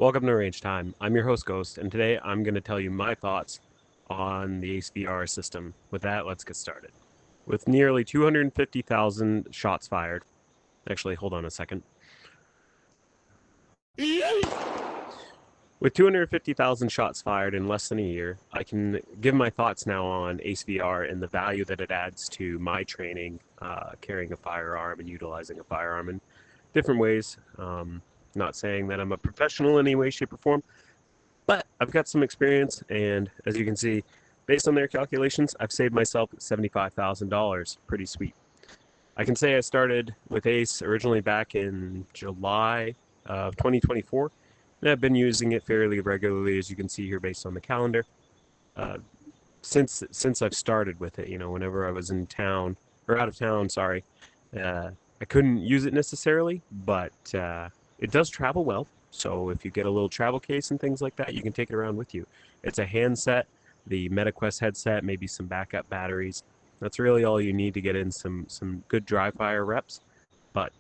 Welcome to Range Time. I'm your host, Ghost, and today I'm going to tell you my thoughts on the ACVR system. With that, let's get started. With nearly 250,000 shots fired, actually, hold on a second. With 250,000 shots fired in less than a year, I can give my thoughts now on ACVR and the value that it adds to my training, carrying a firearm and utilizing a firearm in different ways. Not saying that I'm a professional in any way, shape, or form, but I've got some experience, and as you can see, based on their calculations, I've saved myself $75,000. Pretty sweet. I can say I started with ACE originally back in July of 2024, and I've been using it fairly regularly, as you can see here based on the calendar. Since I've started with it, whenever I was in town, or out of town, sorry, I couldn't use it necessarily, but it does travel well. So if you get a little travel case and things like that, you can take it around with you. It's a handset, the MetaQuest headset, maybe some backup batteries. That's really all you need to get in some good dry fire reps. But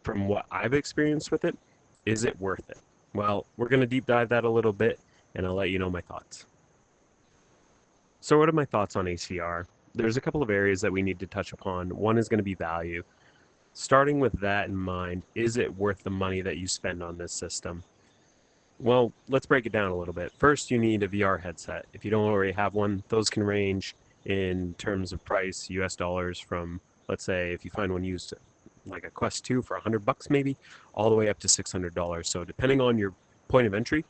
from what I've experienced with it, is it worth it? Well, we're going to deep dive that a little bit, and I'll let you know my thoughts. So what are my thoughts on ACR? There's a couple of areas that we need to touch upon. One is going to be value. Starting with that in mind, is it worth the money that you spend on this system? Well, let's break it down a little bit. First, you need a VR headset. If you don't already have one, those can range in terms of price, US dollars, from, let's say, if you find one used like a Quest 2 for $100 maybe, all the way up to $600. So depending on your point of entry,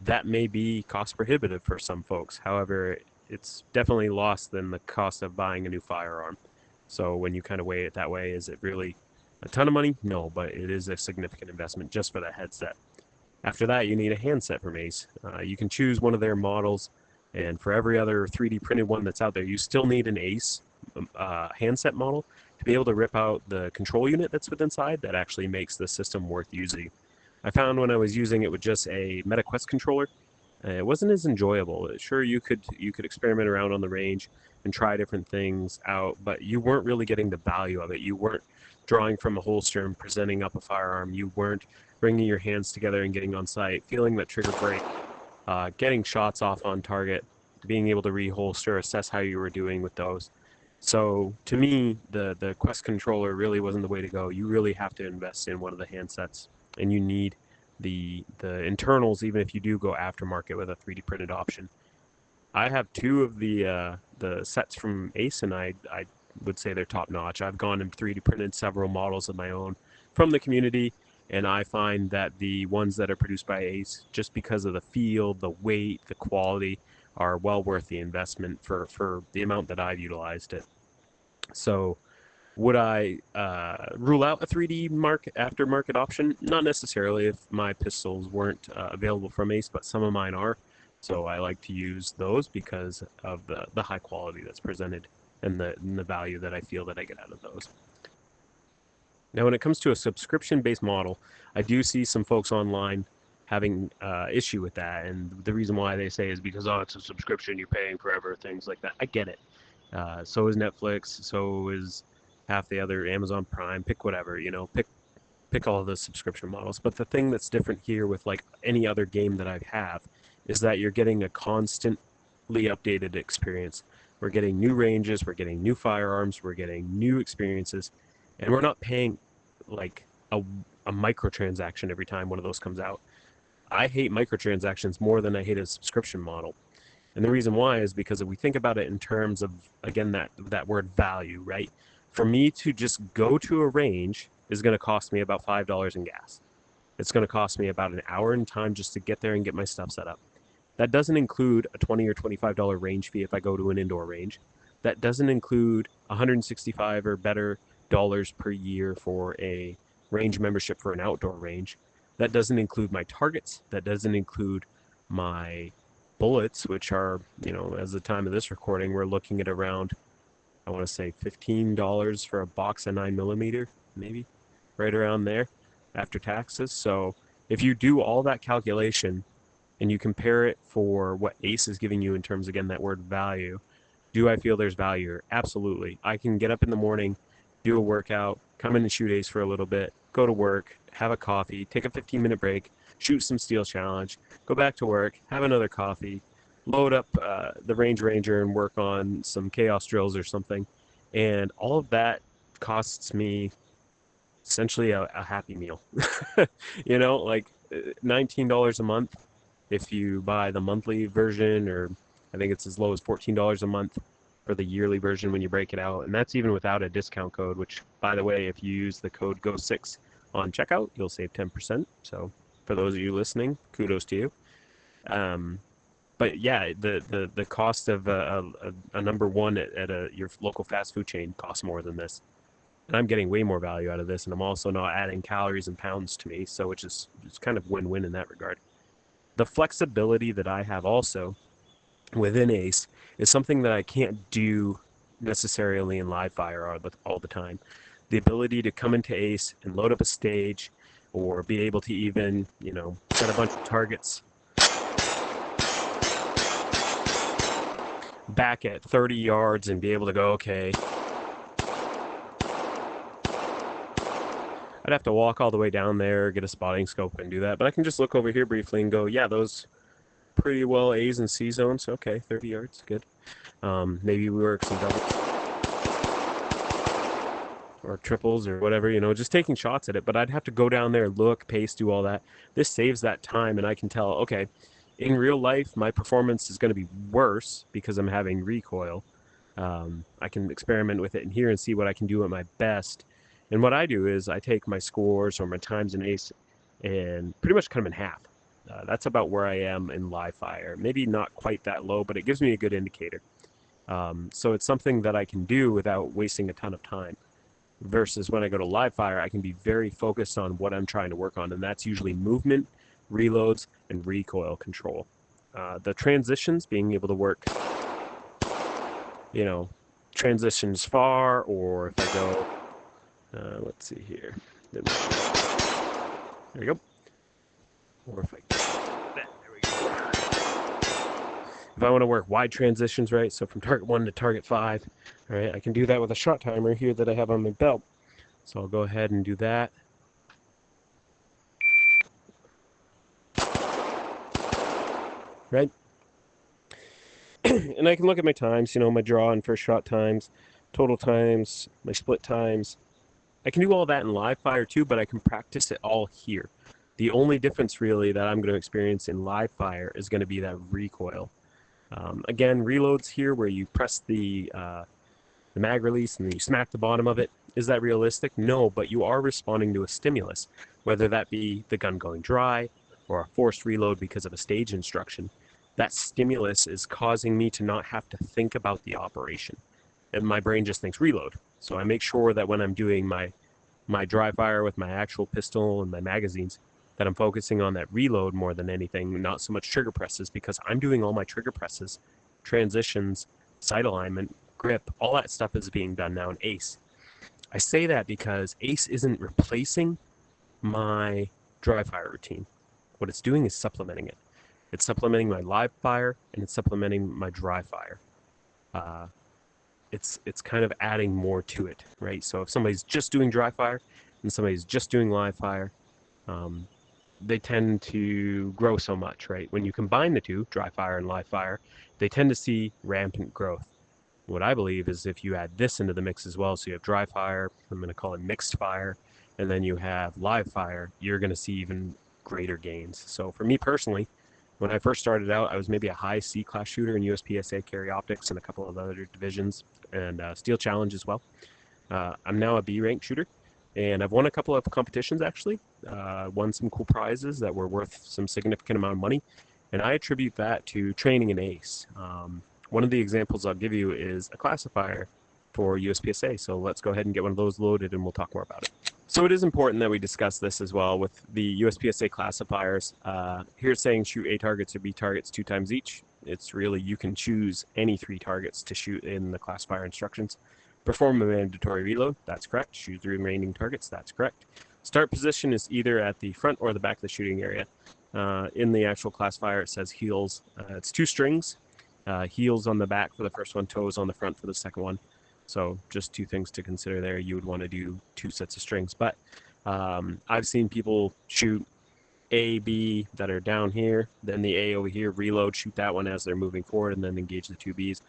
that may be cost prohibitive for some folks. However, it's definitely less than the cost of buying a new firearm. So when you kind of weigh it that way, is it really a ton of money? No, but it is a significant investment just for that headset. After that, you need a handset from Ace. You can choose one of their models, and for every other 3D printed one that's out there, you still need an Ace handset model to be able to rip out the control unit that's within inside that actually makes the system worth using. I found when I was using it with just a MetaQuest controller, it wasn't as enjoyable. Sure, you could experiment around on the range and try different things out, but you weren't really getting the value of it. You weren't drawing from a holster and presenting up a firearm. You weren't bringing your hands together and getting on sight, feeling that trigger break, getting shots off on target, being able to reholster, assess how you were doing with those. So to me, the Quest controller really wasn't the way to go. You really have to invest in one of the handsets, and you need the internals, even if you do go aftermarket with a 3D printed option. I have two of the sets from Ace, and I would say they're top notch. I've gone and 3D printed several models of my own from the community, and I find that the ones that are produced by Ace, just because of the feel, the weight, the quality, are well worth the investment for the amount that I've utilized it. So would I rule out a 3D aftermarket option? Not necessarily if my pistols weren't available from Ace, but some of mine are. So I like to use those because of the high quality that's presented and the value that I feel that I get out of those. Now, when it comes to a subscription-based model, I do see some folks online having issue with that, and the reason why they say is because, oh, it's a subscription, you're paying forever, things like that. I get it. So is Netflix, so is half the other Amazon Prime, pick whatever, pick all of the subscription models. But the thing that's different here with like any other game that I have is that you're getting a constantly updated experience. We're getting new ranges, we're getting new firearms, we're getting new experiences, and we're not paying like a microtransaction every time one of those comes out. I hate microtransactions more than I hate a subscription model. And the reason why is because if we think about it in terms of, again, that word value, right? For me to just go to a range is going to cost me about $5 in gas. It's going to cost me about an hour in time just to get there and get my stuff set up. That doesn't include a $20 or $25 range fee if I go to an indoor range. That doesn't include $165 or better dollars per year for a range membership for an outdoor range. That doesn't include my targets. That doesn't include my bullets, which are, as the time of this recording, we're looking at around, I want to say $15 for a box of 9mm, maybe, right around there, after taxes. So if you do all that calculation and you compare it for what Ace is giving you in terms, again, that word value, do I feel there's value here? Absolutely. I can get up in the morning, do a workout, come in and shoot Ace for a little bit, go to work, have a coffee, take a 15-minute break, shoot some steel challenge, go back to work, have another coffee, load up the Range Ranger and work on some chaos drills or something. And all of that costs me essentially a happy meal. You know, like $19 a month if you buy the monthly version, or I think it's as low as $14 a month for the yearly version when you break it out. And that's even without a discount code, which, by the way, if you use the code GO6 on checkout, you'll save 10%. So for those of you listening, kudos to you. But yeah, the cost of a number one at your local fast food chain costs more than this. And I'm getting way more value out of this, and I'm also not adding calories and pounds to me, so it's kind of win-win in that regard. The flexibility that I have also within ACE is something that I can't do necessarily in live fire all the time. The ability to come into ACE and load up a stage, or be able to even, you know, set a bunch of targets back at 30 yards and be able to go, okay, I'd have to walk all the way down there, get a spotting scope and do that, but I can just look over here briefly and go, yeah, those pretty well A's and C zones. Okay, 30 yards, good. Maybe we work some doubles or triples or whatever, you know, just taking shots at it. But I'd have to go down there, look, pace, do all that. This saves that time, and I can tell, okay, in real life, my performance is going to be worse because I'm having recoil. I can experiment with it in here and see what I can do at my best. And what I do is I take my scores or my times in ACE and pretty much cut them in half. That's about where I am in live fire. Maybe not quite that low, but it gives me a good indicator. So it's something that I can do without wasting a ton of time. Versus when I go to live fire, I can be very focused on what I'm trying to work on, and that's usually movement, reloads, and recoil control. The transitions, being able to work, you know, transitions far, or if I go, let's see here. There we go. Or if I there we go. If I want to work wide transitions, right, so from target 1 to target 5, all right, I can do that with a shot timer here that I have on my belt. So I'll go ahead and do that. Right? And I can look at my times, you know, my draw and first shot times, total times, my split times. I can do all that in live fire too, but I can practice it all here. The only difference really that I'm going to experience in live fire is going to be that recoil. Again, reloads here where you press the mag release and then you smack the bottom of it. Is that realistic? No, but you are responding to a stimulus, whether that be the gun going dry or a forced reload because of a stage instruction. That stimulus is causing me to not have to think about the operation. And my brain just thinks reload. So I make sure that when I'm doing my dry fire with my actual pistol and my magazines, that I'm focusing on that reload more than anything, not so much trigger presses, because I'm doing all my trigger presses, transitions, sight alignment, grip, all that stuff is being done now in ACE. I say that because ACE isn't replacing my dry fire routine. What it's doing is supplementing it. It's supplementing my live fire and it's supplementing my dry fire. It's kind of adding more to it, right? So if somebody's just doing dry fire and somebody's just doing live fire, they tend to grow so much, right? When you combine the two, dry fire and live fire, they tend to see rampant growth. What I believe is if you add this into the mix as well, so you have dry fire, I'm going to call it mixed fire, and then you have live fire, you're going to see even greater gains. So for me personally, when I first started out, I was maybe a high C-class shooter in USPSA carry optics and a couple of other divisions, and steel challenge as well. I'm now a B rank shooter, and I've won a couple of competitions actually, won some cool prizes that were worth some significant amount of money, and I attribute that to training in ACE. One of the examples I'll give you is a classifier for USPSA, so let's go ahead and get one of those loaded and we'll talk more about it. So it is important that we discuss this as well with the USPSA classifiers. Here it's saying shoot A targets or B targets 2 times each. It's really, you can choose any 3 targets to shoot in the classifier instructions. Perform a mandatory reload, that's correct. Shoot 3 remaining targets, that's correct. Start position is either at the front or the back of the shooting area. In the actual classifier it says heels. It's 2 strings. Heels on the back for the first one, toes on the front for the second one. So just 2 things to consider there. You would want to do 2 sets of strings. But I've seen people shoot A, B that are down here, then the A over here, reload, shoot that one as they're moving forward, and then engage the two Bs.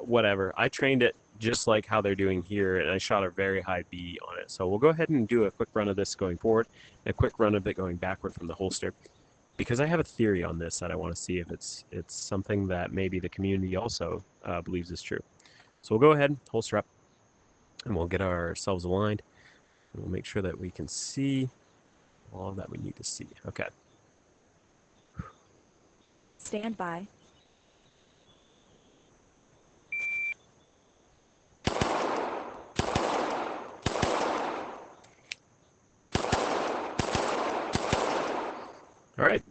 Whatever. I trained it just like how they're doing here, and I shot a very high B on it. So we'll go ahead and do a quick run of this going forward, and a quick run of it going backward from the holster, because I have a theory on this that I want to see if it's something that maybe the community also believes is true. So we'll go ahead, holster up, and we'll get ourselves aligned, and we'll make sure that we can see all that we need to see. Okay. Stand by. All right.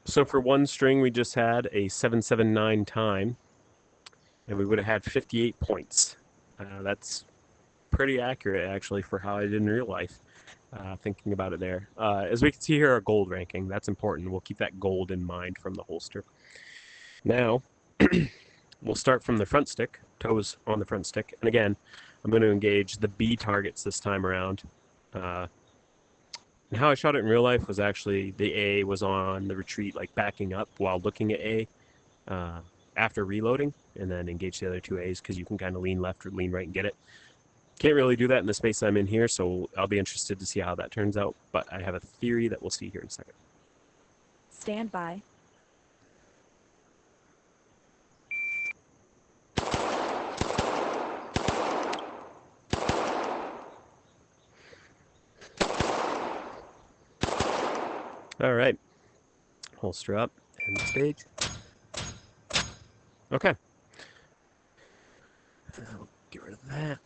So for one string, we just had a 779 time, and we would have had 58 points. That's pretty accurate, actually, for how I did in real life, thinking about it there. As we can see here, our gold ranking, that's important. We'll keep that gold in mind from the holster. Now, we'll start from the front stick, toes on the front stick. And again, I'm going to engage the B targets this time around. And how I shot it in real life was actually the A was on the retreat, like backing up while looking at A after reloading, and then engage the other two A's because you can kind of lean left or lean right and get it. Can't really do that in the space I'm in here, so I'll be interested to see how that turns out. But I have a theory that we'll see here in a second. Stand by. All right. Holster up and stage. Okay. I'll get rid of that.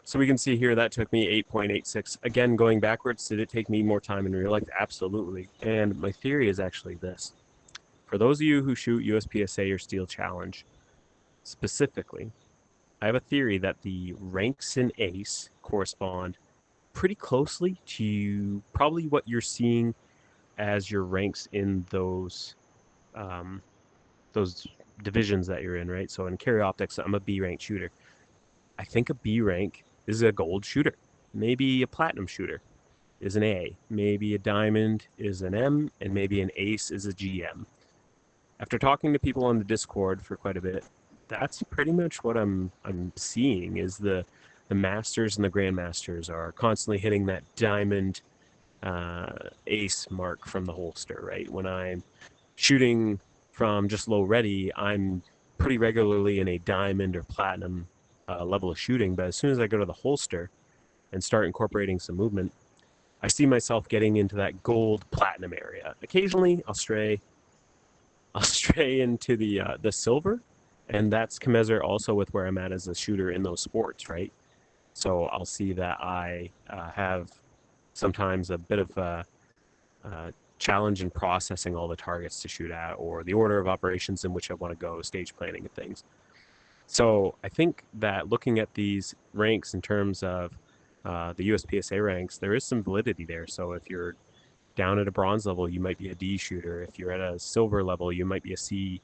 So we can see here that took me 8.86. Again, going backwards, did it take me more time in real life? Absolutely. And my theory is actually this. For those of you who shoot USPSA or Steel Challenge, specifically, I have a theory that the ranks in ACE correspond pretty closely to probably what you're seeing as your ranks in those divisions that you're in, right? So in carry optics, I'm a B rank shooter. I think a B rank is a gold shooter. Maybe a platinum shooter is an A. Maybe a diamond is an M, and maybe an ace is a GM. After talking to people on the Discord for quite a bit, that's pretty much what I'm seeing is the masters and the grandmasters are constantly hitting that diamond ace mark from the holster, right? When I'm shooting from just low ready, I'm pretty regularly in a diamond or platinum level of shooting. But as soon as I go to the holster and start incorporating some movement, I see myself getting into that gold platinum area. Occasionally, I'll stray into the silver, and that's commensurate also with where I'm at as a shooter in those sports, right? So I'll see that I have sometimes a bit of a challenge in processing all the targets to shoot at, or the order of operations in which I want to go, stage planning and things. So I think that looking at these ranks in terms of the USPSA ranks, there is some validity there. So if you're down at a bronze level, you might be a D shooter. If you're at a silver level, you might be a C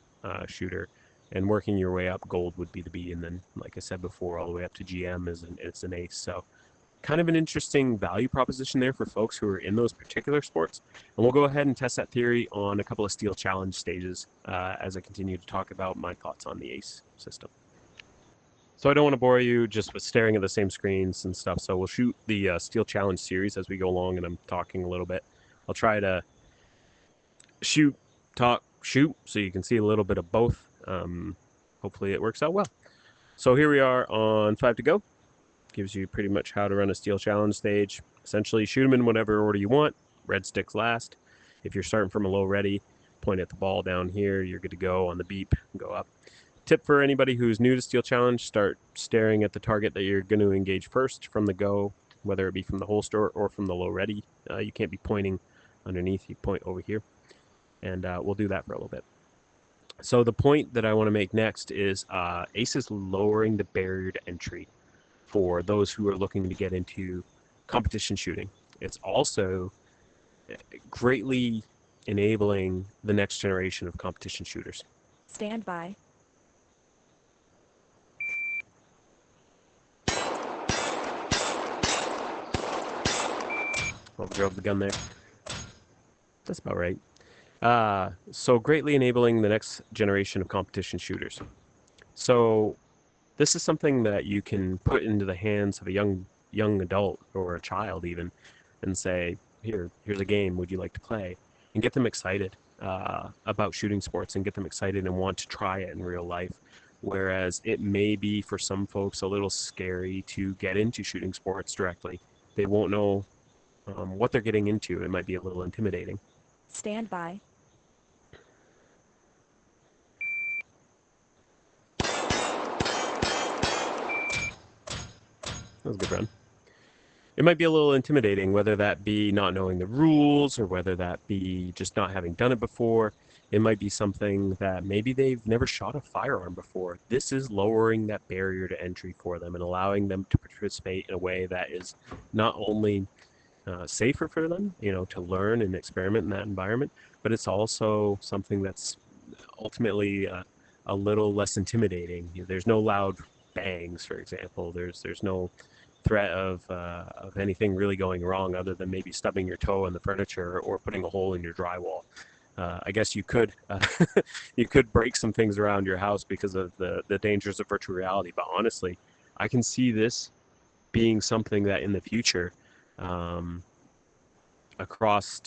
shooter. And working your way up, gold would be the B. And then, like I said before, all the way up to GM it's an ace. So kind of an interesting value proposition there for folks who are in those particular sports. And we'll go ahead and test that theory on a couple of Steel Challenge stages as I continue to talk about my thoughts on the ACE system. So I don't want to bore you just with staring at the same screens and stuff. So we'll shoot the Steel Challenge series as we go along, and I'm talking a little bit. I'll try to shoot, talk, shoot, so you can see a little bit of both. Hopefully it works out well. So here we are on 5 to go. Gives you pretty much how to run a Steel Challenge stage. Essentially, shoot them in whatever order you want. Red sticks last. If you're starting from a low ready, point at the ball down here. You're good to go on the beep. Go up. Tip for anybody who's new to Steel Challenge, start staring at the target that you're going to engage first from the go, whether it be from the holster or from the low ready. You can't be pointing underneath. You point over here. And we'll do that for a little bit. So the point that I want to make next is ACE is lowering the barrier to entry for those who are looking to get into competition shooting. It's also greatly enabling the next generation of competition shooters. Stand by. Overdrove the gun there. That's about right. So greatly enabling the next generation of competition shooters. So this is something that you can put into the hands of a young adult or a child even, and say, here's a game. Would you like to play? And get them excited about shooting sports and get them excited and want to try it in real life. Whereas it may be for some folks a little scary to get into shooting sports directly. They won't know what they're getting into. It might be a little intimidating. Stand by. That was a good run. It might be a little intimidating, whether that be not knowing the rules or whether that be just not having done it before. It might be something that maybe they've never shot a firearm before. This is lowering that barrier to entry for them and allowing them to participate in a way that is not only safer for them, to learn and experiment in that environment, but it's also something that's ultimately a little less intimidating. There's no loud bangs, for example. There's no threat of anything really going wrong other than maybe stubbing your toe in the furniture or putting a hole in your drywall. I guess you could you could break some things around your house because of the dangers of virtual reality. But honestly, I can see this being something that in the future, um, across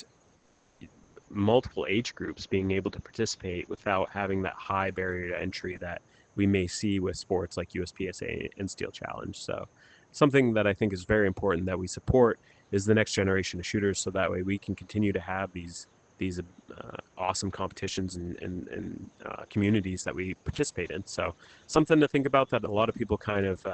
multiple age groups, being able to participate without having that high barrier to entry that we may see with sports like USPSA and Steel Challenge. So something that I think is very important that we support is the next generation of shooters, so that way we can continue to have these awesome competitions and communities that we participate in. So something to think about that a lot of people kind of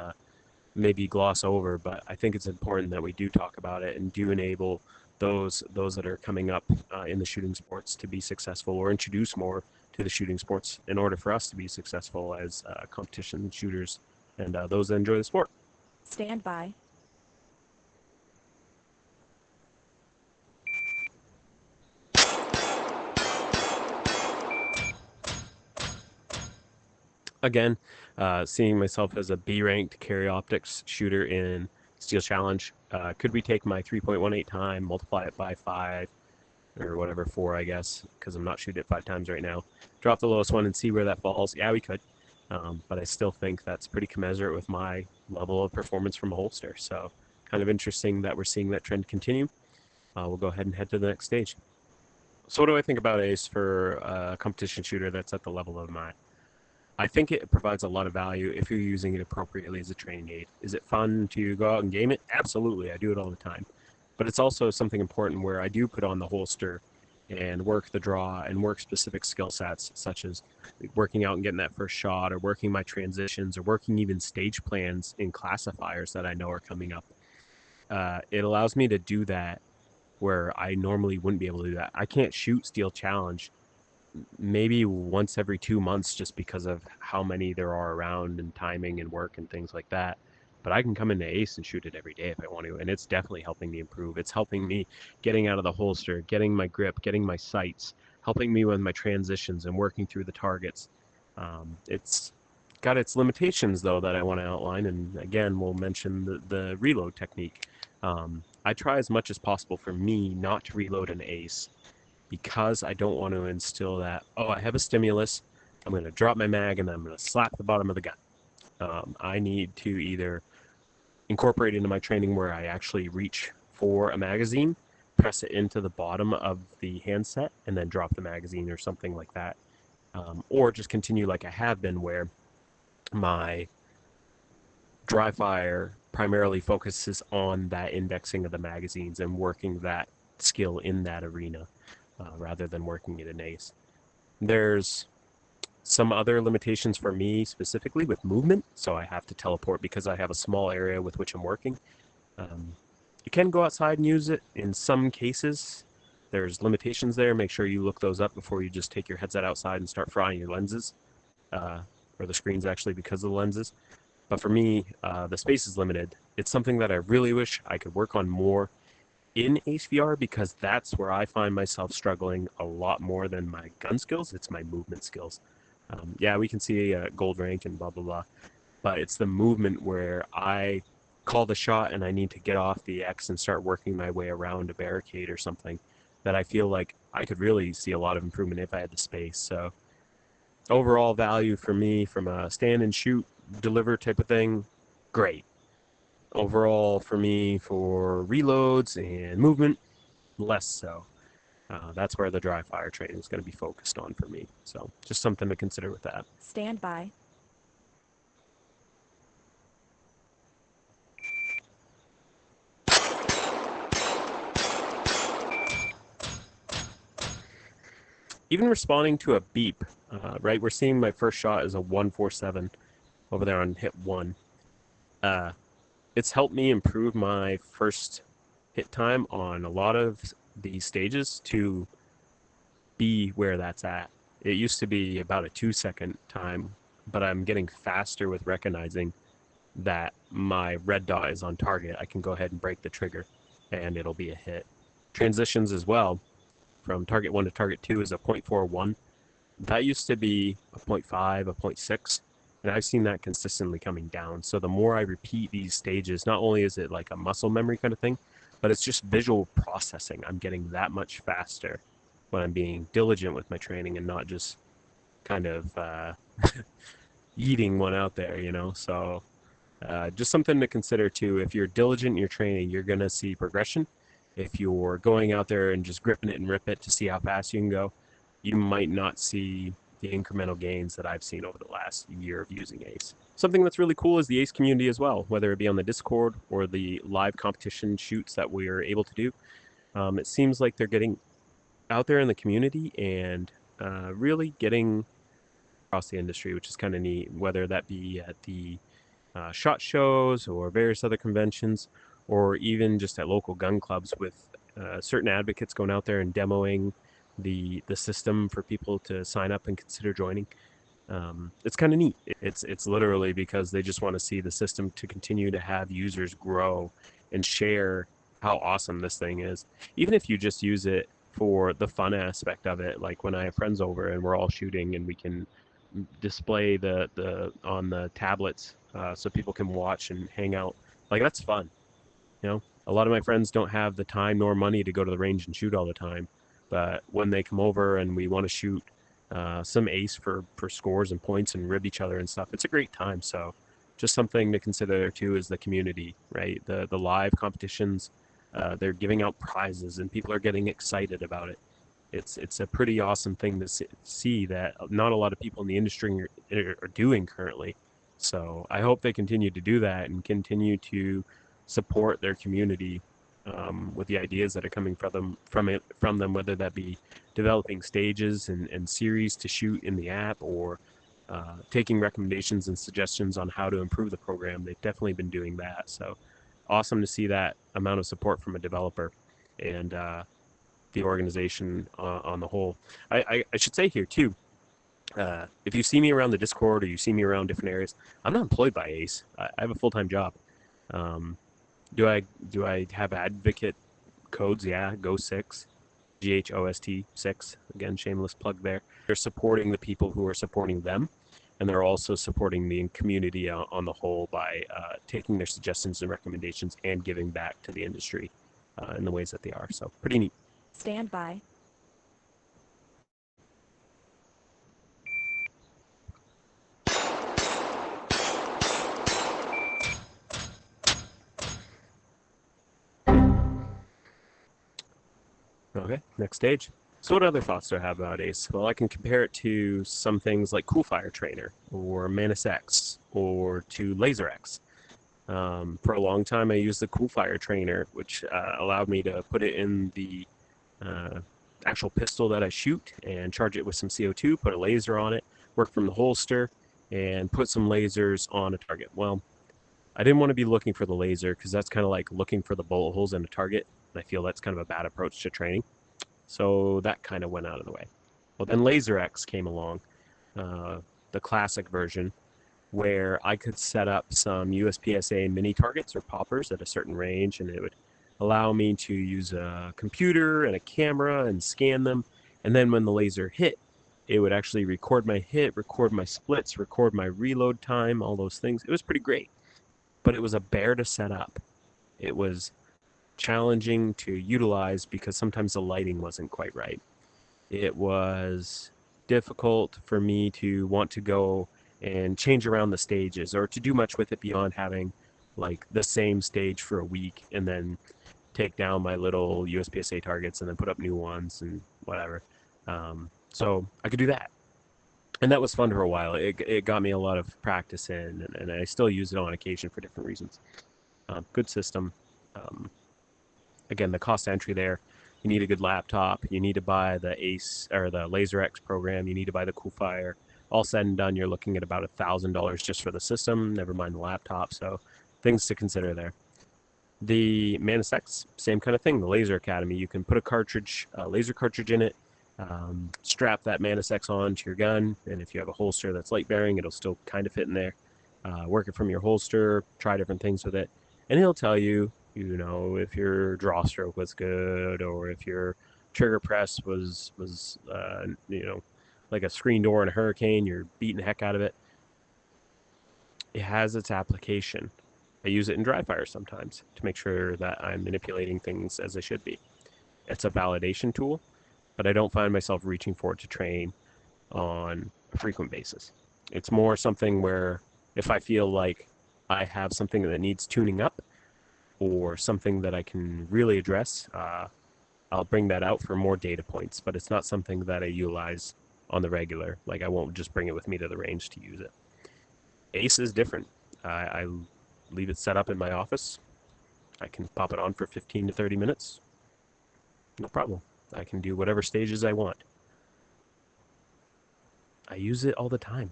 maybe gloss over, but I think it's important that we do talk about it and do enable those that are coming up in the shooting sports to be successful, or introduce more to the shooting sports in order for us to be successful as competition shooters and those that enjoy the sport. Stand by. Again, seeing myself as a B-ranked carry optics shooter in Steel Challenge. Could we take my 3.18 time, multiply it by 5, or whatever, 4, I guess, because I'm not shooting it 5 times right now. Drop the lowest one and see where that falls. Yeah, we could. But I still think that's pretty commensurate with my level of performance from a holster. So kind of interesting that we're seeing that trend continue. We'll go ahead and head to the next stage. So what do I think about ACE for a competition shooter that's at the level of mine? I think it provides a lot of value if you're using it appropriately as a training aid. Is it fun to go out and game it? Absolutely. I do it all the time. But it's also something important where I do put on the holster and work the draw and work specific skill sets, such as working out and getting that first shot, or working my transitions, or working even stage plans in classifiers that I know are coming up. It allows me to do that where I normally wouldn't be able to do that. I can't shoot Steel Challenge maybe once every 2 months just because of how many there are around and timing and work and things like that. But I can come into Ace and shoot it every day if I want to, and it's definitely helping me improve. It's helping me getting out of the holster, getting my grip, getting my sights, helping me with my transitions and working through the targets. It's got its limitations though that I want to outline, and again, we'll mention the reload technique. I try as much as possible for me not to reload an Ace because I don't want to instill that, oh, I have a stimulus, I'm going to drop my mag, and then I'm going to slap the bottom of the gun. I need to either incorporate into my training where I actually reach for a magazine, press it into the bottom of the handset, and then drop the magazine or something like that. Or just continue like I have been, where my dry fire primarily focuses on that indexing of the magazines and working that skill in that arena rather than working it in ACE. There's some other limitations for me specifically with movement, so I have to teleport because I have a small area with which I'm working. Um, you can go outside and use it in some cases. There's limitations there. Make sure you look those up before you just take your headset outside and start frying your lenses, uh, or the screens actually, because of the lenses. But for me, the space is limited. It's something that I really wish I could work on more in ACVR, because that's where I find myself struggling a lot more than my gun skills. It's my movement skills. Yeah, we can see gold rank and blah, blah, blah. But it's the movement where I call the shot and I need to get off the X and start working my way around a barricade or something, that I feel like I could really see a lot of improvement if I had the space. So overall value for me from a stand and shoot, deliver type of thing, great. Overall for me for reloads and movement, less so. That's where the dry fire training is going to be focused on for me. So just something to consider with that. Stand by. Even responding to a beep, right? We're seeing my first shot is a 147 over there on hit one. Uh, it's helped me improve my first hit time on a lot of these stages to be where that's at. It used to be about a 2 second time, but I'm getting faster with recognizing that my red dot is on target. I can go ahead and break the trigger and it'll be a hit. Transitions as well from target 1 to target 2 is a 0.41. That used to be a 0.5, a zero point 0.6, and I've seen that consistently coming down. So the more I repeat these stages, not only is it like a muscle memory kind of thing, but it's just visual processing. I'm getting that much faster when I'm being diligent with my training and not just kind of eating one out there, you know? So just something to consider too. If you're diligent in your training, you're going to see progression. If you're going out there and just gripping it and rip it to see how fast you can go, you might not see the incremental gains that I've seen over the last year of using ACE. Something that's really cool is the ACE community as well, whether it be on the Discord or the live competition shoots that we're able to do. It seems like they're getting out there in the community and really getting across the industry, which is kind of neat, whether that be at the shot shows or various other conventions, or even just at local gun clubs with certain advocates going out there and demoing the system for people to sign up and consider joining. It's kind of neat. It's literally because they just want to see the system to continue to have users grow and share how awesome this thing is. Even if you just use it for the fun aspect of it, like when I have friends over and we're all shooting and we can display the on the tablets so people can watch and hang out. Like that's fun. You know, a lot of my friends don't have the time nor money to go to the range and shoot all the time, but when they come over and we want to shoot some ace for scores and points and rib each other and stuff, it's a great time. So just something to consider too is the community, right? The live competitions, they're giving out prizes and people are getting excited about it. It's a pretty awesome thing to see that not a lot of people in the industry are doing currently. So I hope they continue to do that and continue to support their community with the ideas that are coming from them, whether that be developing stages and series to shoot in the app or taking recommendations and suggestions on how to improve the program. They've definitely been doing that. So awesome to see that amount of support from a developer and the organization on the whole. I should say here too, if you see me around the Discord or you see me around different areas, I'm not employed by ACE. I have a full-time job. Um, do I have advocate codes? Yeah, Go6, GHOST6. Again, shameless plug there. They're supporting the people who are supporting them, and they're also supporting the community on the whole by taking their suggestions and recommendations and giving back to the industry in the ways that they are. So pretty neat. Stand by. Okay, next stage. So what other thoughts do I have about ACE? Well, I can compare it to some things like Coolfire Trainer or Manus X or to Laser X. For a long time, I used the Coolfire Trainer, which allowed me to put it in the uh, actual pistol that I shoot and charge it with some CO2, put a laser on it, work from the holster, and put some lasers on a target. Well, I didn't want to be looking for the laser because that's kind of like looking for the bullet holes in a target. And I feel that's kind of a bad approach to training. So that kind of went out of the way. Well, then Laser X came along, the classic version, where I could set up some USPSA mini targets or poppers at a certain range, and it would allow me to use a computer and a camera and scan them. And then when the laser hit, it would actually record my hit, record my splits, record my reload time, all those things. It was pretty great. but it was a bear to set up. It was challenging to utilize because sometimes the lighting wasn't quite right. It was difficult for me to want to go and change around the stages or to do much with it beyond having like the same stage for a week and then take down my little USPSA targets and then put up new ones and whatever. So I could do that. And that was fun for a while. It got me a lot of practice in, and I still use it on occasion for different reasons. Good system. Um, Again, the cost entry there. You need a good laptop. You need to buy the Ace or the LaserX program. You need to buy the Coolfire. All said and done, you're looking at about $1,000 just for the system. Never mind the laptop. So things to consider there. The Manus X, same kind of thing. The Laser Academy. You can put a cartridge, a laser cartridge in it. Strap that Manus X onto your gun, and if you have a holster that's light bearing, it'll still kind of fit in there. Work it from your holster. Try different things with it, and he'll tell you, if your draw stroke was good or if your trigger press was like a screen door in a hurricane, you're beating the heck out of it. It has its application. I use it in dry fire sometimes to make sure that I'm manipulating things as I should be. It's a validation tool, but I don't find myself reaching for it to train on a frequent basis. It's more something where if I feel like I have something that needs tuning up or something that I can really address, I'll bring that out for more data points, but it's not something that I utilize on the regular. Like I won't just bring it with me to the range to use it. Ace is different. I leave it set up in my office. I can pop it on for 15 to 30 minutes. No problem. I can do whatever stages I want. I use it all the time.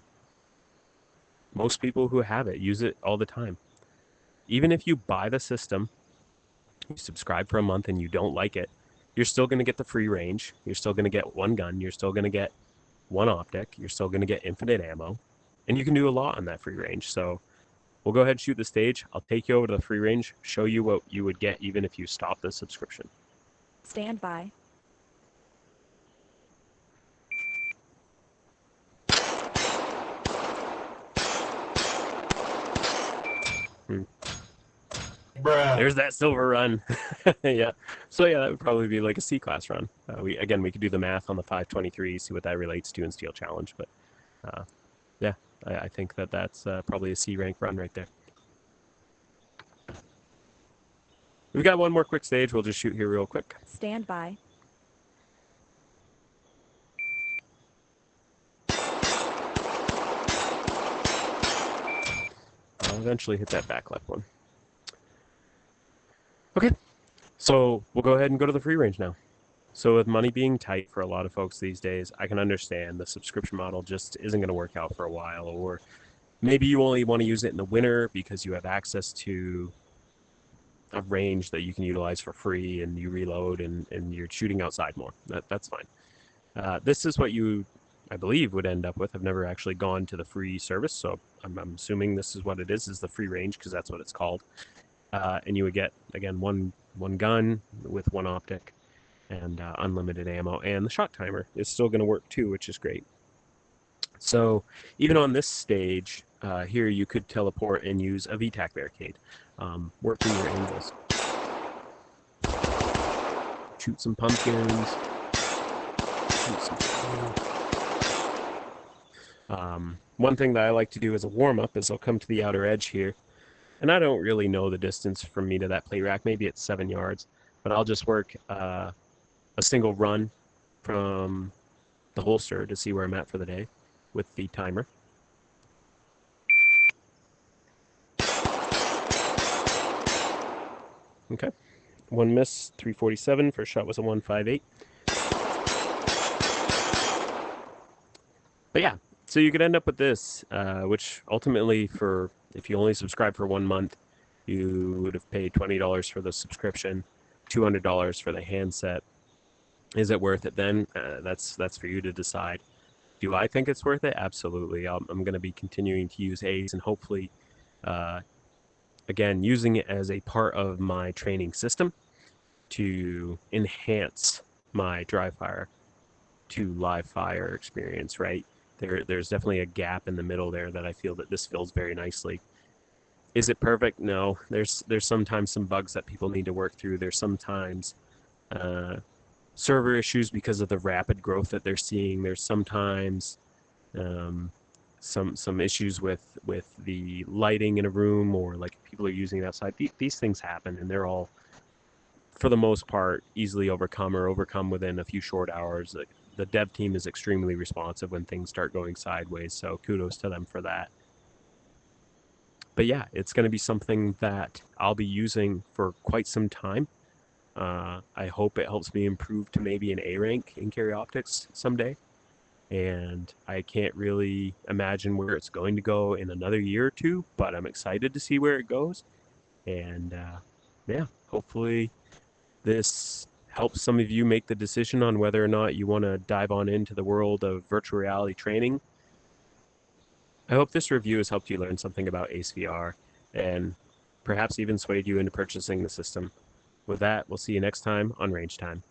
Most people who have it use it all the time. Even if you buy the system, you subscribe for a month and you don't like it, you're still going to get the free range. You're still going to get one gun. You're still going to get one optic. You're still going to get infinite ammo. And you can do a lot on that free range. So we'll go ahead and shoot the stage. I'll take you over to the free range, show you what you would get even if you stop the subscription. Stand by. Bruh. There's that silver run. Yeah. So yeah, that would probably be like a C-class run. We could do the math on the 523, see what that relates to in Steel Challenge. But yeah, I think that's probably a C rank run right there. We've got one more quick stage. We'll just shoot here real quick. Stand by. I'll eventually hit that back left one. Okay, so we'll go ahead and go to the free range now. So with money being tight for a lot of folks these days, I can understand the subscription model just isn't going to work out for a while, or maybe you only want to use it in the winter because you have access to a range that you can utilize for free and you reload and you're shooting outside more. That's fine. This is what you, I believe, would end up with. I've never actually gone to the free service, so I'm assuming this is what it is the free range because that's what it's called. And you would get, again, one gun with one optic and unlimited ammo, and the shot timer is still going to work too, which is great. So even on this stage, here you could teleport and use a VTAC barricade. Work through your angles. Shoot some pumpkins. Shoot some... One thing that I like to do as a warm-up is I'll come to the outer edge here, and I don't really know the distance from me to that plate rack. Maybe it's 7 yards, but I'll just work a single run from the holster to see where I'm at for the day with the timer. Okay, one miss, 347. First shot was a 158. But yeah, so you could end up with this, which ultimately, for if you only subscribe for 1 month, you would have paid $20 for the subscription, $200 for the handset. Is it worth it then? That's for you to decide. Do I think it's worth it? Absolutely. I'm going to be continuing to use Ace and hopefully, again, using it as a part of my training system to enhance my dry fire to live fire experience, right? There's definitely a gap in the middle there that I feel that this fills very nicely. Is it perfect? No. There's sometimes some bugs that people need to work through. There's sometimes uh, server issues because of the rapid growth that they're seeing. There's sometimes um, some issues with the lighting in a room, or like people are using it outside. These things happen, and they're all, for the most part, easily overcome or overcome within a few short hours. Like, the dev team is extremely responsive when things start going sideways, so kudos to them for that. But yeah, it's going to be something that I'll be using for quite some time. I hope it helps me improve to maybe an A rank in carry optics someday. And I can't really imagine where it's going to go in another year or two, but I'm excited to see where it goes. And yeah, hopefully this helps some of you make the decision on whether or not you want to dive on into the world of virtual reality training. I hope this review has helped you learn something about ACVR and perhaps even swayed you into purchasing the system. With that, we'll see you next time on Range Time.